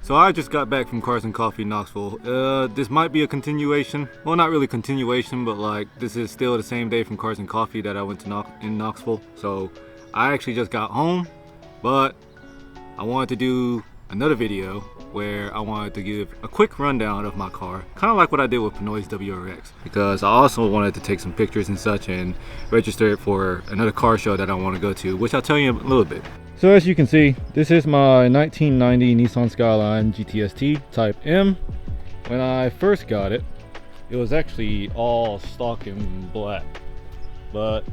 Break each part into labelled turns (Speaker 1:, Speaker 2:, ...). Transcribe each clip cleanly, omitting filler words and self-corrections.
Speaker 1: So I just got back from Cars and Coffee Knoxville. This might be a continuation. Well, not really continuation, but like this is still the same day from Cars and Coffee that I went to in Knoxville. So I actually just got home, but I wanted to do another video where I wanted to give a quick rundown of my car, kind of like what I did with Punoi's WRX, because I also wanted to take some pictures and such and register it for another car show that I want to go to, which I'll tell you in a little bit. So as you can see, this is my 1990 Nissan Skyline GTST Type M. When I first got it, it was actually all stock in black, but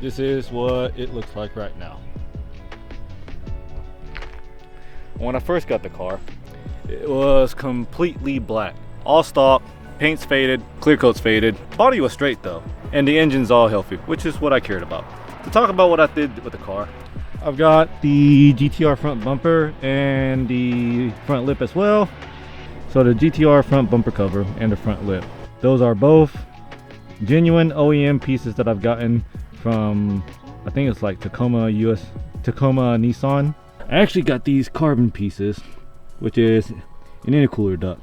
Speaker 1: this is what it looks like right now. When I first got the car, it was completely black, all stock, paint's faded, clear coat's faded, body was straight though, and the engine's all healthy, which is what I cared about. To talk about what I did with the car, I've got the GTR front bumper and the front lip as well. So the GTR front bumper cover and the front lip, those are both genuine OEM pieces that I've gotten from, I think it's like Tacoma Nissan. I actually got these carbon pieces, which is an intercooler duct,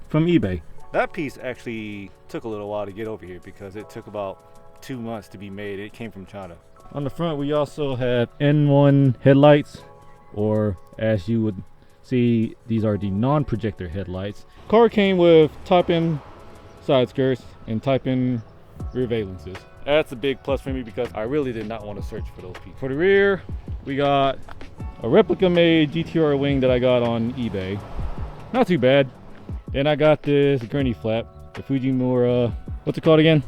Speaker 1: from eBay. That piece actually took a little while to get over here because it took about 2 months to be made. It came from China. On the front we also have N1 headlights, or as you would see, these are the non-projector headlights. Car came with Type-in side skirts and Type-in rear valences. That's a big plus for me because I really did not want to search for those pieces. For the rear, we got a replica made GTR wing that I got on eBay. Not too bad. Then I got this gurney flap, the Fujimura, what's it called again?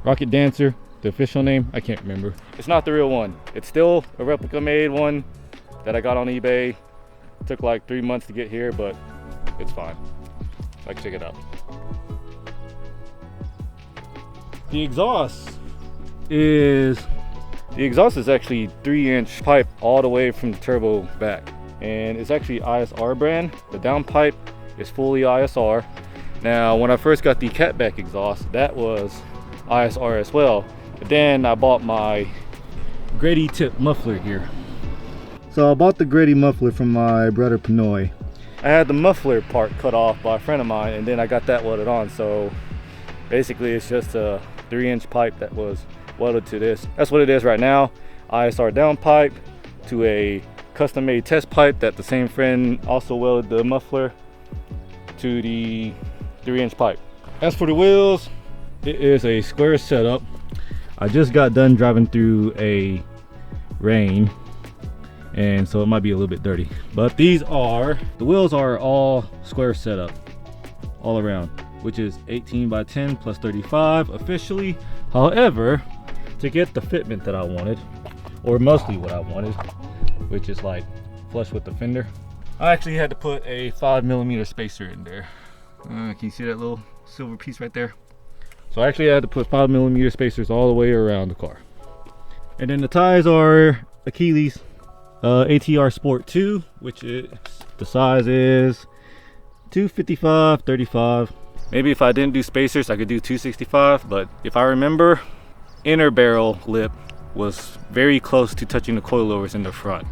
Speaker 1: Rocket Dancer, the official name, I can't remember. It's not the real one. It's still a replica made one that I got on eBay. It took like 3 months to get here, but it's fine. Like, check it out. The exhaust is actually 3-inch pipe all the way from the turbo back, and it's actually ISR brand. The downpipe is fully ISR. Now when I first got the catback exhaust, that was ISR as well, but then I bought my Grady tip muffler here. So I bought the Grady muffler from my brother Punoi. I had the muffler part cut off by a friend of mine, and then I got that welded on. So basically it's just a 3-inch pipe that was welded to this. That's what it is right now. ISR down pipe to a custom made test pipe that the same friend also welded the muffler to the 3-inch pipe. As for the wheels, it is a square setup. I just got done driving through a rain, and so it might be a little bit dirty, but the wheels are all square setup all around, which is 18 by 10 plus 35 officially. However, to get the fitment that I wanted, or mostly what I wanted, which is like flush with the fender, I actually had to put a 5mm spacer in there. Can you see that little silver piece right there? So I actually had to put 5mm spacers all the way around the car. And then the tires are Achilles ATR Sport 2, which is, the size is 255/35. Maybe if I didn't do spacers, I could do 265, but if I remember, inner barrel lip was very close to touching the coilovers in the front,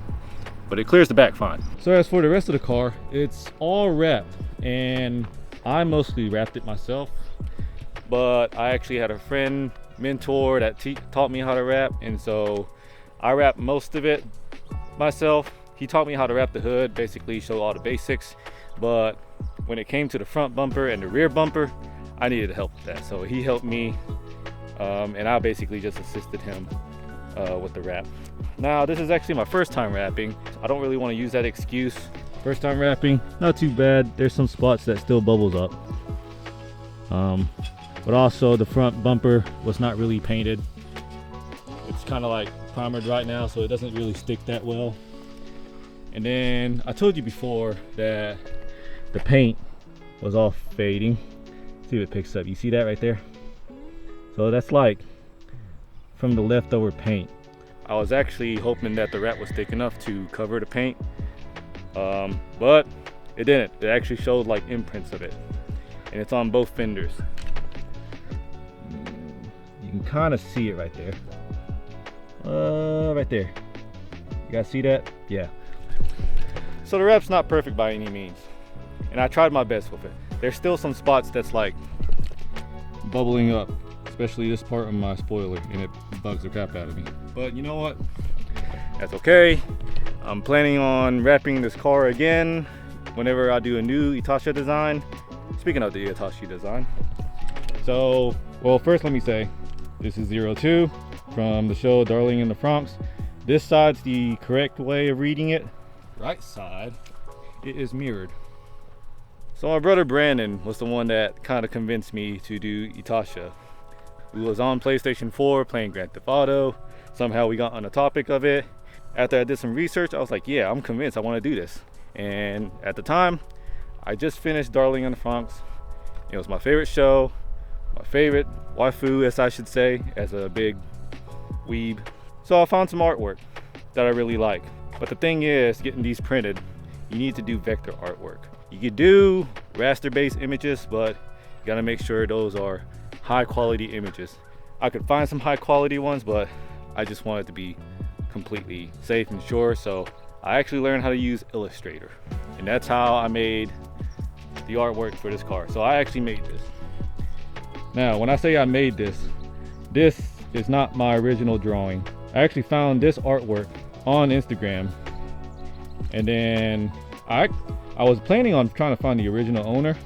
Speaker 1: but it clears the back fine. So as for the rest of the car, it's all wrapped, and I mostly wrapped it myself, but I actually had a friend, mentor, that taught me how to wrap, and so I wrapped most of it myself. He taught me how to wrap the hood, basically show all the basics, but when it came to the front bumper and the rear bumper, I needed help with that, so he helped me, and I basically just assisted him with the wrap. Now this is actually my first time wrapping. I don't really want to use that excuse. First time wrapping, not too bad. There's some spots that still bubbles up, but also the front bumper was not really painted. It's kind of like primered right now, so it doesn't really stick that well. And then I told you before that the paint was all fading. See if it picks up. You see that right there? So that's like from the leftover paint. I was actually hoping that the wrap was thick enough to cover the paint, but it didn't. It actually showed like imprints of it, and it's on both fenders. You can kind of see it right there. Right there. You guys see that? Yeah. So the wrap's not perfect by any means. and I tried my best with it. There's still some spots that's like bubbling up, especially this part of my spoiler, and it bugs the crap out of me. But you know what? That's okay. I'm planning on wrapping this car again whenever I do a new Itasha design. Speaking of the Itasha design. So, well, first let me say, this is 02 from the show Darling in the Franxx. This side's the correct way of reading it. Right side, it is mirrored. So my brother Brandon was the one that kind of convinced me to do Itasha. We was on PlayStation 4 playing Grand Theft Auto. Somehow we got on the topic of it. After I did some research, I was like, yeah, I'm convinced I want to do this. And at the time, I just finished Darling in the Franxx. It was my favorite show, my favorite waifu, as I should say, as a big weeb. So I found some artwork that I really like. But the thing is, getting these printed, you need to do vector artwork. You could do raster-based images, but you gotta make sure those are high quality images. I could find some high quality ones, but I just wanted to be completely safe and sure. So I actually learned how to use Illustrator. And that's how I made the artwork for this car. So I actually made this. Now, when I say I made this is not my original drawing. I actually found this artwork on Instagram, and then I was planning on trying to find the original owner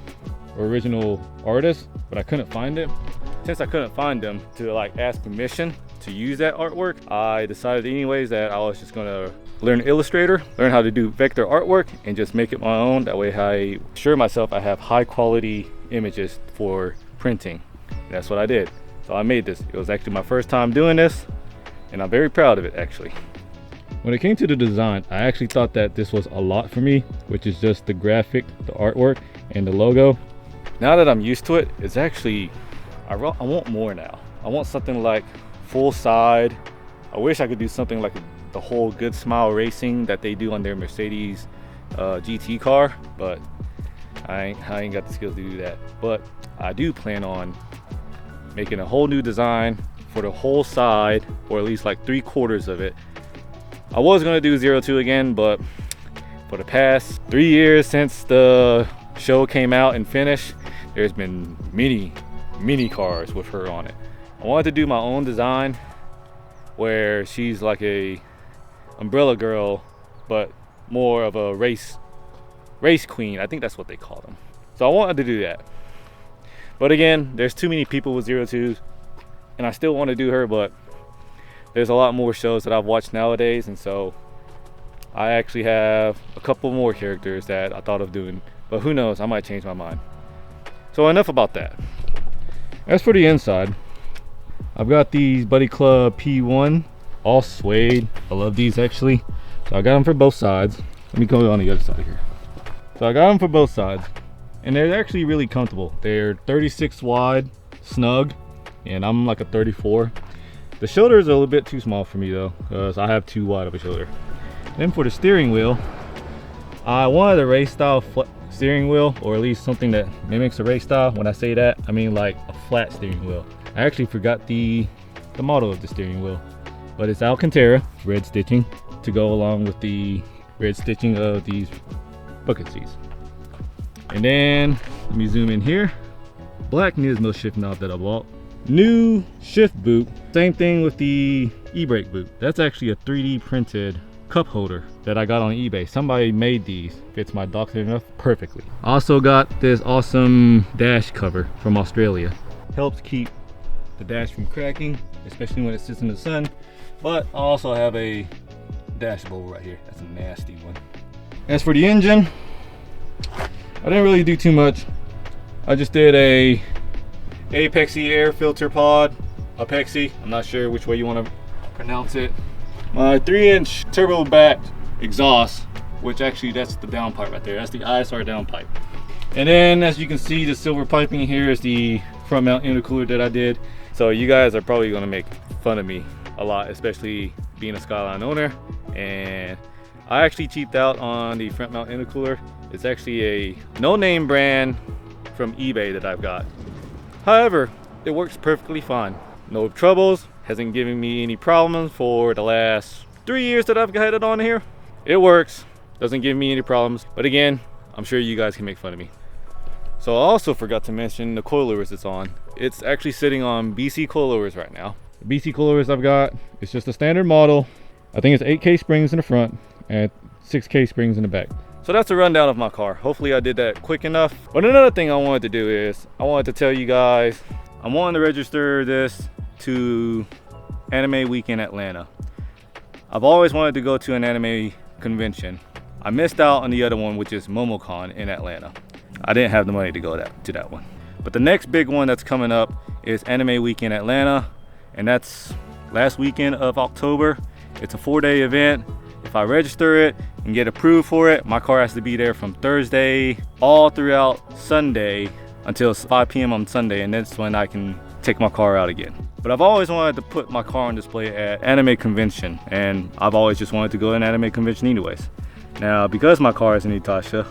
Speaker 1: or original artist, but I couldn't find it. Since I couldn't find them to like ask permission to use that artwork, I decided anyways that I was just gonna learn Illustrator, learn how to do vector artwork, and just make it my own. That way I assure myself I have high quality images for printing. And that's what I did. So I made this. It was actually my first time doing this, and I'm very proud of it actually. When it came to the design, I actually thought that this was a lot for me, which is just the graphic, the artwork, and the logo. Now that I'm used to it, it's actually, I want more now. I want something like full side. I wish I could do something like the whole Good Smile Racing that they do on their Mercedes GT car, but I ain't got the skills to do that. But I do plan on making a whole new design for the whole side, or at least like 3/4 of it. I was gonna do 02 again, but for the past 3 years since the show came out and finished, there's been many cars with her on it. I wanted to do my own design where she's like a umbrella girl, but more of a race queen. I think that's what they call them. So I wanted to do that. But again, there's too many people with 02s, and I still want to do her, but there's a lot more shows that I've watched nowadays, and so I actually have a couple more characters that I thought of doing, but who knows, I might change my mind. So enough about that. As for the inside, I've got these Buddy Club P1, all suede. I love these actually. So I got them for both sides. Let me go on the other side here. So I got them for both sides, and they're actually really comfortable. They're 36 wide, snug, and I'm like a 34. The shoulders are a little bit too small for me though, because I have too wide of a shoulder. Then for the steering wheel, I wanted a race style steering wheel, or at least something that mimics a race style. When I say that, I mean like a flat steering wheel. I actually forgot the model of the steering wheel, but it's Alcantara red stitching to go along with the red stitching of these bucket seats. And then let me zoom in here. Black Nismo shift knob that I bought. New shift boot, same thing with the e-brake boot. That's actually a 3D printed cup holder that I got on eBay. Somebody made these, fits my Duct enough perfectly. Also got this awesome dash cover from Australia. Helps keep the dash from cracking, especially when it sits in the sun. But I also have a dash bowl right here. That's a nasty one. As for the engine, I didn't really do too much. I just did a Apexi air filter pod, Apexi, I'm not sure which way you want to pronounce it. My 3-inch turbo backed exhaust, which actually that's the downpipe right there. That's the ISR downpipe. And then as you can see, the silver piping here is the front mount intercooler that I did. So you guys are probably going to make fun of me a lot, especially being a Skyline owner. And I actually cheaped out on the front mount intercooler. It's actually a no-name brand from eBay that I've got. However, it works perfectly fine. No troubles, hasn't given me any problems for the last 3 years that I've had it on here. It works, doesn't give me any problems. But again, I'm sure you guys can make fun of me. So I also forgot to mention the coilovers it's on. It's actually sitting on BC coilovers right now. The BC coilovers I've got, it's just a standard model. I think it's 8K springs in the front and 6K springs in the back. So that's a rundown of my car. Hopefully I did that quick enough. But another thing I wanted to do is, I wanted to tell you guys, I wanted to register this to Anime Week in Atlanta. I've always wanted to go to an anime convention. I missed out on the other one, which is MomoCon in Atlanta. I didn't have the money to go to that one. But the next big one that's coming up is Anime Week in Atlanta, and that's last weekend of October. It's a 4-day event. If I register it and get approved for it, my car has to be there from Thursday all throughout Sunday until 5 p.m. on Sunday, and that's when I can take my car out again. But I've always wanted to put my car on display at anime convention, and I've always just wanted to go to an anime convention anyways. Now, because my car is an Itasha,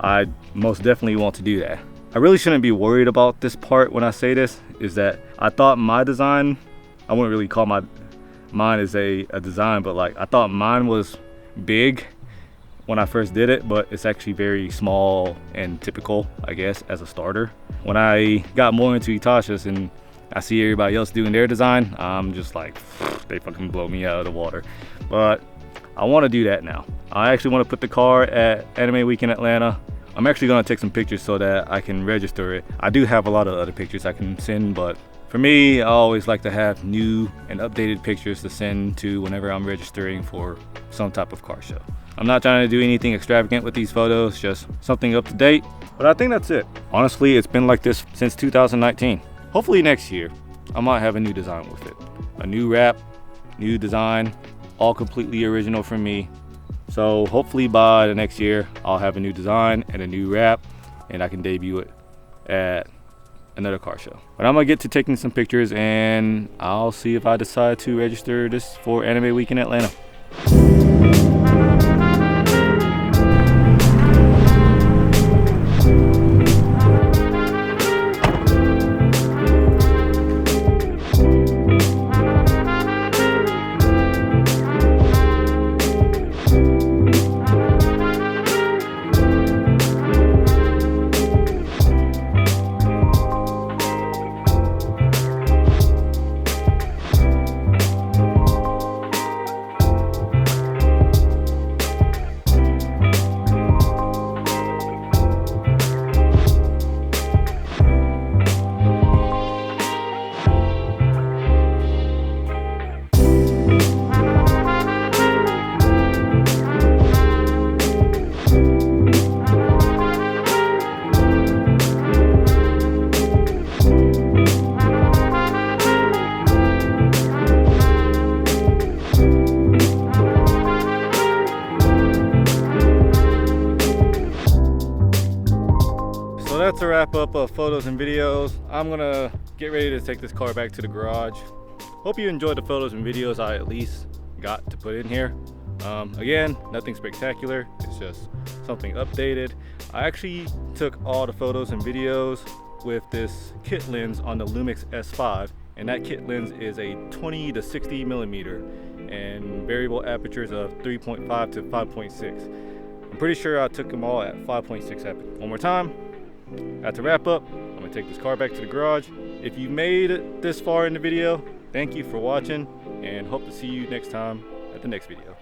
Speaker 1: I most definitely want to do that. I really shouldn't be worried about this part when I say this, is that I thought my design, I wouldn't really call mine as a design, but like I thought mine was big when I first did it, but it's actually very small and typical, I guess, as a starter. When I got more into Itashas and I see everybody else doing their design, I'm just like, they fucking blow me out of the water. But I want to do that now. I actually want to put the car at Anime Week in Atlanta. I'm actually going to take some pictures so that I can register it. I do have a lot of other pictures I can send, but for me, I always like to have new and updated pictures to send to whenever I'm registering for some type of car show. I'm not trying to do anything extravagant with these photos, just something up to date. But I think that's it. Honestly, it's been like this since 2019. Hopefully next year, I might have a new design with it. A new wrap, new design, all completely original from me. So hopefully by the next year, I'll have a new design and a new wrap, and I can debut it at another car show. But I'm gonna get to taking some pictures, and I'll see if I decide to register this for Anime Week in Atlanta. That's a wrap up of photos and videos. I'm gonna get ready to take this car back to the garage. Hope you enjoyed the photos and videos I at least got to put in here. Again, nothing spectacular, it's just something updated. I actually took all the photos and videos with this kit lens on the Lumix S5, and that kit lens is a 20 to 60 millimeter and variable apertures of 3.5 to 5.6. I'm pretty sure I took them all at 5.6 aperture. One more time. To wrap up, I'm gonna take this car back to the garage. If you made it this far in the video, thank you for watching, and hope to see you next time at the next video.